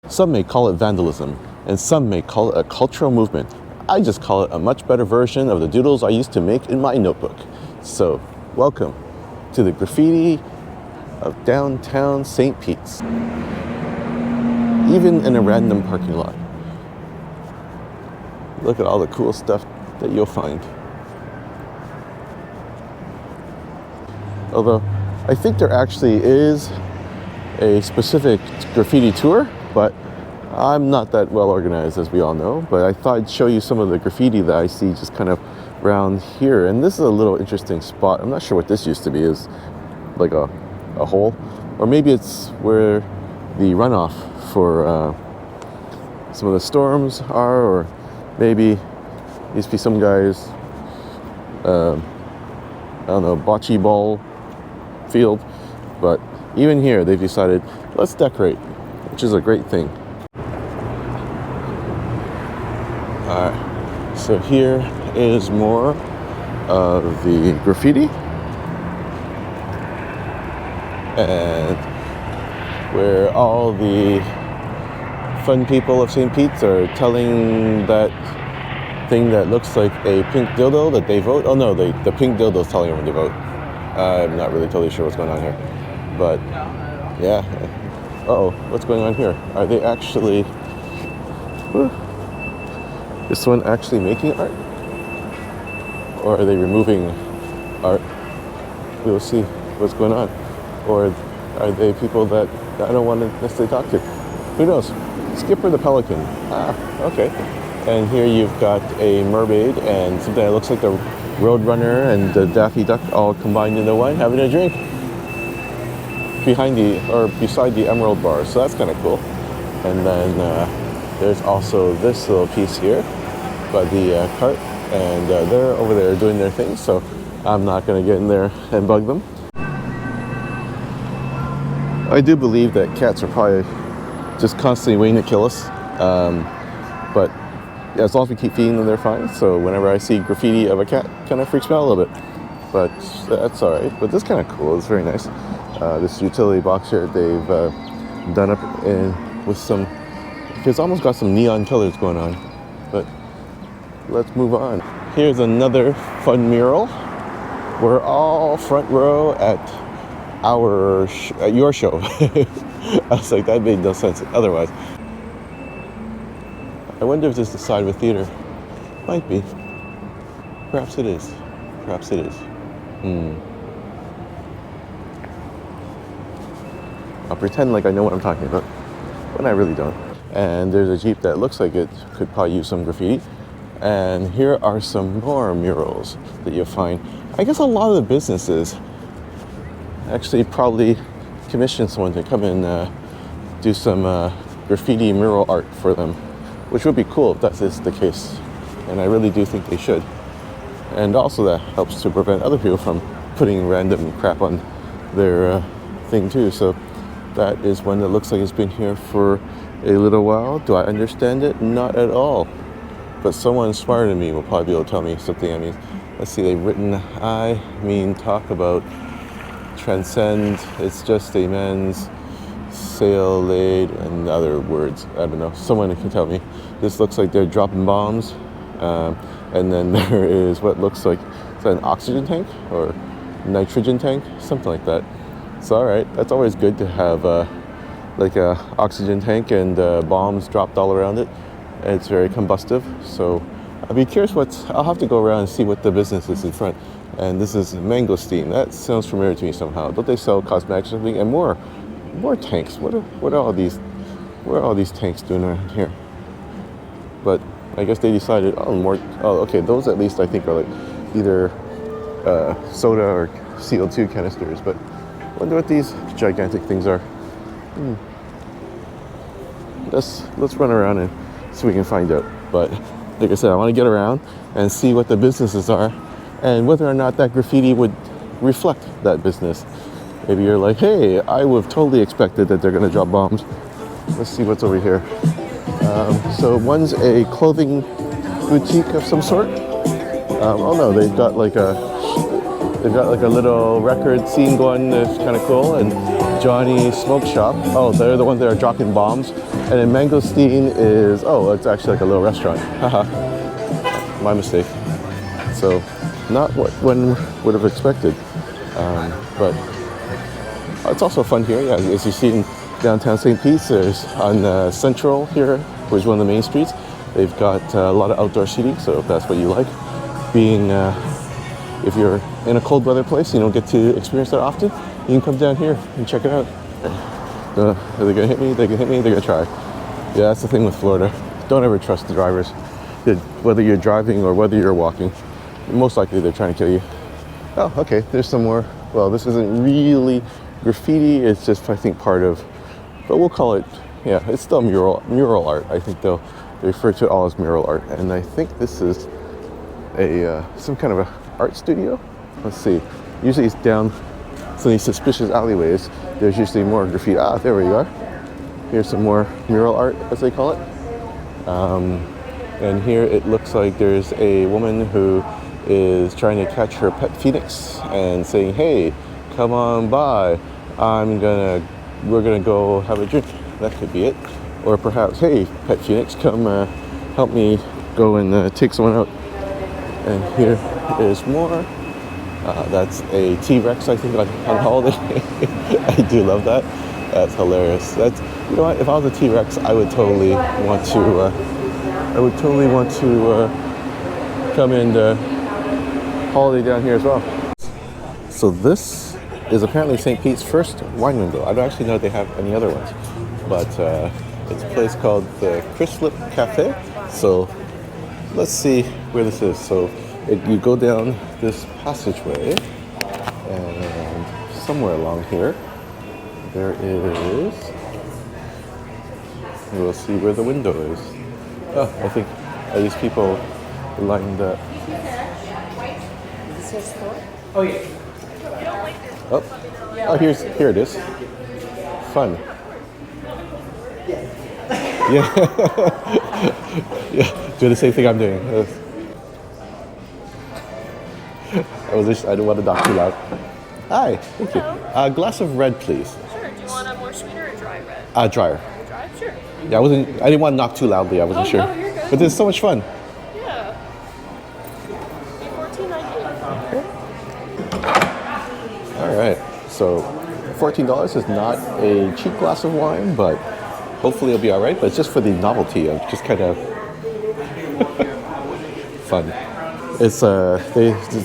Some may call it vandalism, and some may call it a cultural movement. I just call it a much better version of the doodles I used to make in my notebook. So, welcome to the graffiti of downtown St. Pete's. Even in a random parking lot. Look at all the cool stuff that you'll find. Although, I think there actually is a specific graffiti tour, but I'm not that well organized, as we all know. But I thought I'd show you some of the graffiti that I see just kind of around here. And this is a little interesting spot. I'm not sure what this used to be. Is like a hole, or maybe it's where the runoff for some of the storms are, or maybe used to be some guys, I don't know, bocce ball field. But even here, they've decided, let's decorate, which is a great thing. Alright, so here is more of the graffiti. And where all the fun people of St. Pete's are telling that thing that looks like a pink dildo that they vote. Oh no, the pink dildo is telling everyone to vote. I'm not really totally sure what's going on here. But, yeah. Uh-oh, what's going on here? Are they actually... This one actually making art? Or are they removing art? We'll see what's going on. Or are they people that I don't want to necessarily talk to? Who knows? Skipper the Pelican. Ah, okay. And here you've got a mermaid and something that looks like the Roadrunner and the Daffy Duck all combined into one, having a drink beside the Emerald Bar. So that's kind of cool. And then there's also this little piece here by the cart, and they're over there doing their thing. So I'm not going to get in there and bug them. I do believe that cats are probably just constantly waiting to kill us. But yeah, as long as we keep feeding them, they're fine. So whenever I see graffiti of a cat, kind of freaks me out a little bit. But that's all right. But this is kind of cool. It's very nice. This utility box here, they've done up with some, it's almost got some neon colors going on. But let's move on. Here's another fun mural. We're all front row at your show. I was like, that made no sense otherwise. I wonder if this is the side of a theater. Might be. Perhaps it is. Perhaps it is. I'll pretend like I know what I'm talking about, but I really don't. And there's a Jeep that looks like it could probably use some graffiti. And here are some more murals that you'll find. I guess a lot of the businesses actually probably commission someone to come and do some graffiti mural art for them, which would be cool if that is the case. And I really do think they should. And also that helps to prevent other people from putting random crap on their thing too. So that is one that looks like it's been here for a little while. Do I understand it? Not at all. But someone smarter than me will probably be able to tell me something. I mean, let's see, they've written, talk about transcend, it's just a man's sail laid, and other words. I don't know. Someone can tell me. This looks like they're dropping bombs. And then there is what looks like, is that an oxygen tank or nitrogen tank? Something like that. So all right, that's always good to have like a oxygen tank and bombs dropped all around it. And it's very combustive. So I'll be curious I'll have to go around and see what the business is in front. And this is mangosteen. That sounds familiar to me somehow. Don't they sell cosmetics or something? And more tanks. What are all these tanks doing around here? But I guess they decided, okay, those at least I think are like either soda or CO2 canisters. But I wonder what these gigantic things are. Let's run around and see if we can find out. But like I said, I want to get around and see what the businesses are and whether or not that graffiti would reflect that business. Maybe you're like, hey, I would have totally expected that they're going to drop bombs. Let's see what's over here. So one's a clothing boutique of some sort. Oh no, they've got like a little record scene going that's kind of cool. And Johnny's Smoke Shop. Oh, they're the ones that are dropping bombs. And then Mangosteen is, oh, it's actually like a little restaurant. Haha, my mistake. So, not what one would have expected. But it's also fun here, yeah. As you see in downtown St. Pete's, there's on Central here, which is one of the main streets. They've got a lot of outdoor seating, so if that's what you like. Being, if you're in a cold weather place, you don't get to experience that often, you can come down here and check it out. Are they gonna hit me? They can hit me, they're gonna try. Yeah, that's the thing with Florida. Don't ever trust the drivers. Whether you're driving or whether you're walking, most likely they're trying to kill you. Oh, okay, there's some more. Well, this isn't really graffiti, it's just, I think, part of, but we'll call it, yeah, it's still mural art. I think they refer to it all as mural art. And I think this is some kind of a art studio. Let's see. Usually it's down some of these suspicious alleyways. There's usually more graffiti. Ah, there we are. Here's some more mural art, as they call it. And here it looks like there's a woman who is trying to catch her pet phoenix and saying, "Hey, come on by. We're gonna go have a drink." That could be it. Or perhaps, "Hey, pet phoenix, come help me go and take someone out." And here is more. That's a T-Rex, I think, on holiday. I do love that. That's hilarious. That's, you know what? If I was a T-Rex, I would totally want to. Come and holiday down here as well. So this is apparently St. Pete's first wine window. I don't actually know if they have any other ones, but it's a place called the Chryslip Cafe. So let's see where this is. So you go down this passageway, and somewhere along here, there is, we'll see where the window is. Oh, I think these people lined up. Oh, yeah. Oh, here it is. Fun. Yeah. Yeah, do the same thing I'm doing. I don't want to talk too loud. Hi, thank you. A glass of red, please. Sure. Do you want a more sweeter or dry red? Drier. Dry? Sure. Yeah, I didn't want to knock too loudly. I wasn't sure. No, you're good. But this is so much fun. Yeah. $14.98. All right. So, $14 is not a cheap glass of wine, but hopefully it'll be all right. But it's just for the novelty of just kind of fun. It's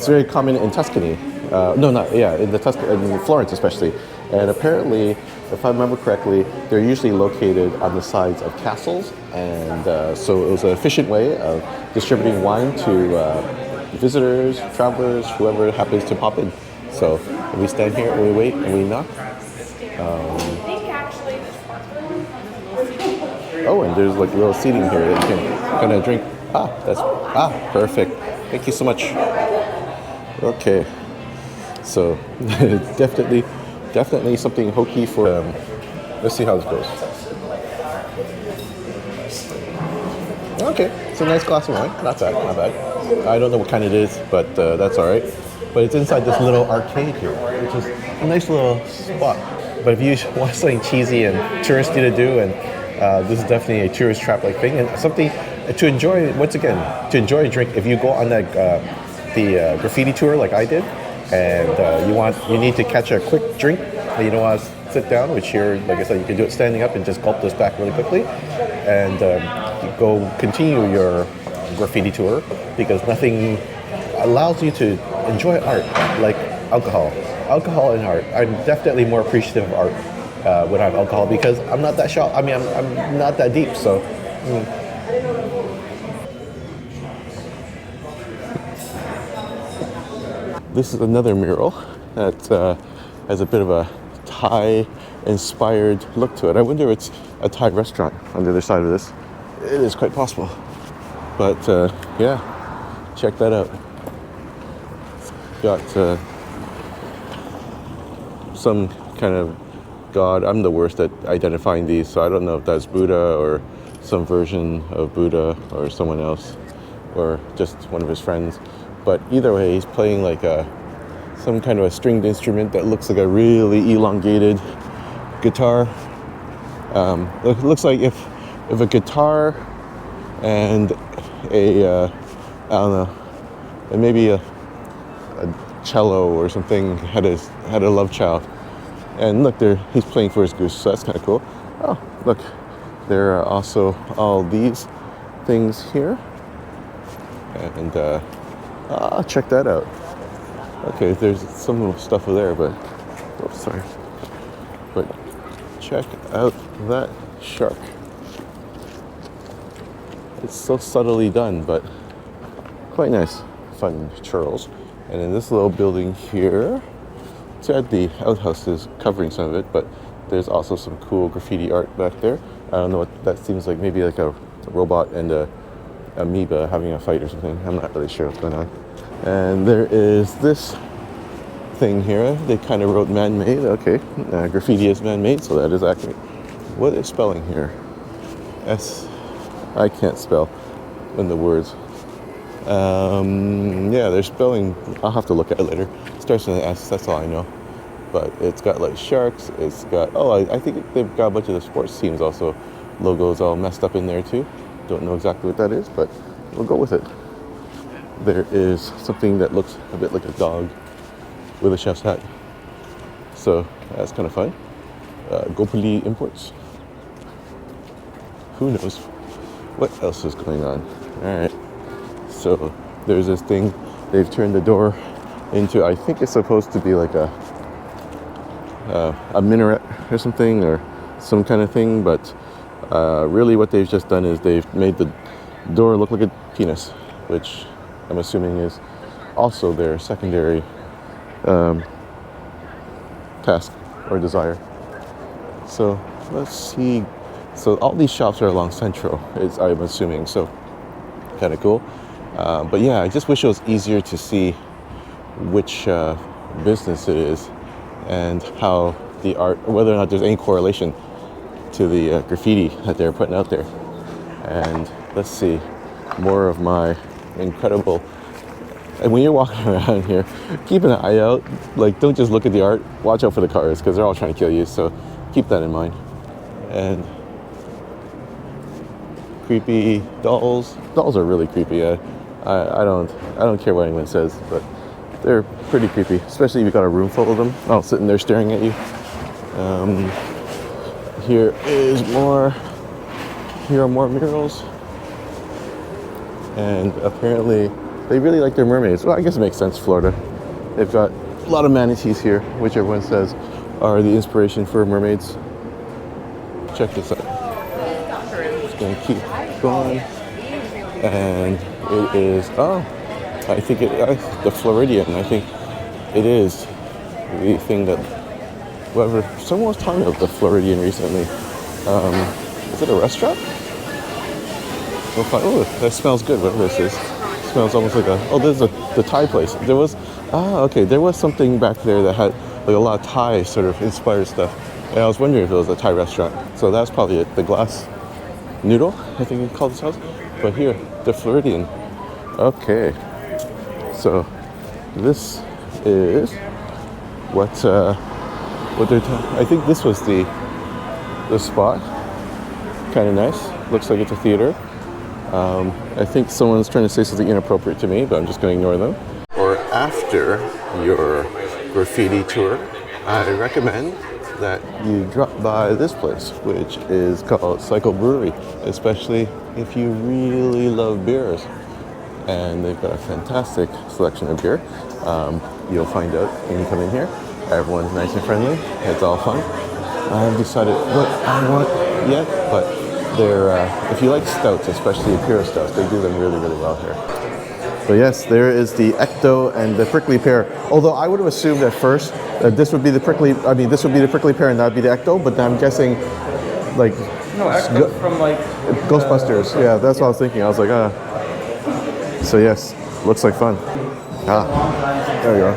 very common in Tuscany. In Florence especially. And apparently, if I remember correctly, they're usually located on the sides of castles, and so it was an efficient way of distributing wine to visitors, travelers, whoever happens to pop in. So we stand here and we wait and we knock. Oh, and there's like a little seating here that you can kind of drink. Perfect. Thank you so much. Okay, so definitely something hokey for. Let's see how this goes. Okay, it's a nice glass of wine. Not bad. I don't know what kind it is, but that's all right. But it's inside this little arcade here, which is a nice little spot. But if you want something cheesy and touristy to do, and this is definitely a tourist trap-like thing, and something to enjoy. Once again, to enjoy a drink. If you go on that the graffiti tour like I did, and you need to catch a quick drink, and you don't want to sit down, which here, like I said, you can do it standing up and just gulp this back really quickly, and go continue your graffiti tour, because nothing allows you to enjoy art like alcohol. Alcohol and art. I'm definitely more appreciative of art when I have alcohol, because I'm not that shallow. I mean, I'm not that deep, so. This is another mural that has a bit of a Thai-inspired look to it. I wonder if it's a Thai restaurant on the other side of this. It is quite possible. But yeah, check that out. It's got some kind of god. I'm the worst at identifying these, so I don't know if that's Buddha or some version of Buddha or someone else, or just one of his friends. But either way, he's playing like some kind of a stringed instrument that looks like a really elongated guitar. Looks like if of a guitar and a I don't know, and maybe a cello or something had a love child. And look, there he's playing for his goose, so that's kind of cool. Oh, look, there are also all these things here, and check that out. Okay, there's some little stuff over there, but oops, sorry. But check out that shark. It's so subtly done, but quite nice. Fun churls. And in this little building here, said the outhouse is covering some of it, but there's also some cool graffiti art back there. I don't know what that seems like. Maybe like a robot and a amoeba having a fight or something. I'm not really sure what's going on. And there is this thing here. They kind of wrote man-made. Okay, graffiti is man-made, so that is accurate. What is spelling here? I can't spell in the words. Yeah, they're spelling. I'll have to look at it later. It starts with an S. That's all I know. But it's got like sharks. It's got I think they've got a bunch of the sports teams also. Logos all messed up in there too. Don't know exactly what that is, but we'll go with it. There is something that looks a bit like a dog with a chef's hat. So that's kind of fun. Gopali Imports. Who knows what else is going on? All right. So there's this thing. They've turned the door into, I think it's supposed to be like a minaret or something, or some kind of thing, but really what they've just done is they've made the door look like a penis, which I'm assuming is also their secondary task or desire. So let's see. So all these shops are along Central, I'm assuming, so kind of cool. But yeah, I just wish it was easier to see which business it is and how the art, whether or not there's any correlation to the graffiti that they're putting out there. And let's see, more of my incredible, and when you're walking around here, keep an eye out. Like, don't just look at the art, watch out for the cars, because they're all trying to kill you, so keep that in mind. And creepy dolls. Dolls are really creepy. I don't care what anyone says, but they're pretty creepy, especially if you've got a room full of them all sitting there staring at you. Here are more murals, and apparently they really like their mermaids. Well, I guess it makes sense, Florida. They've got a lot of manatees here, which everyone says are the inspiration for mermaids. Check this out. Just gonna keep going, and it is, I think the Floridian. I think it is the thing that someone was talking about the Floridian recently. Is it a restaurant? We'll find. Oh, that smells good. Whatever this is, it smells almost like there's the Thai place. There was there was something back there that had like a lot of Thai sort of inspired stuff, and I was wondering if it was a Thai restaurant. So that's probably it. The Glass Noodle, I think you call this house. But here, the Floridian. Okay, so this is what they're I think this was the spot. Kind of nice. Looks like it's a theater. I think someone's trying to say something inappropriate to me, but I'm just going to ignore them. Or after your graffiti tour, I recommend that you drop by this place, which is called Cycle Brewery, especially if you really love beers. And they've got a fantastic selection of beer. You'll find out when you come in here. Everyone's nice and friendly. It's all fun. I haven't decided what I want yet, but they're if you like stouts, especially Imperial stouts, they do them really, really well here. So yes, there is the Ecto and the prickly pear. Although I would have assumed at first that this would be the prickly pear and that would be the Ecto, but I'm guessing like Ecto from like Ghostbusters. Yeah, that's what I was thinking. I was like, So yes, looks like fun. There we go.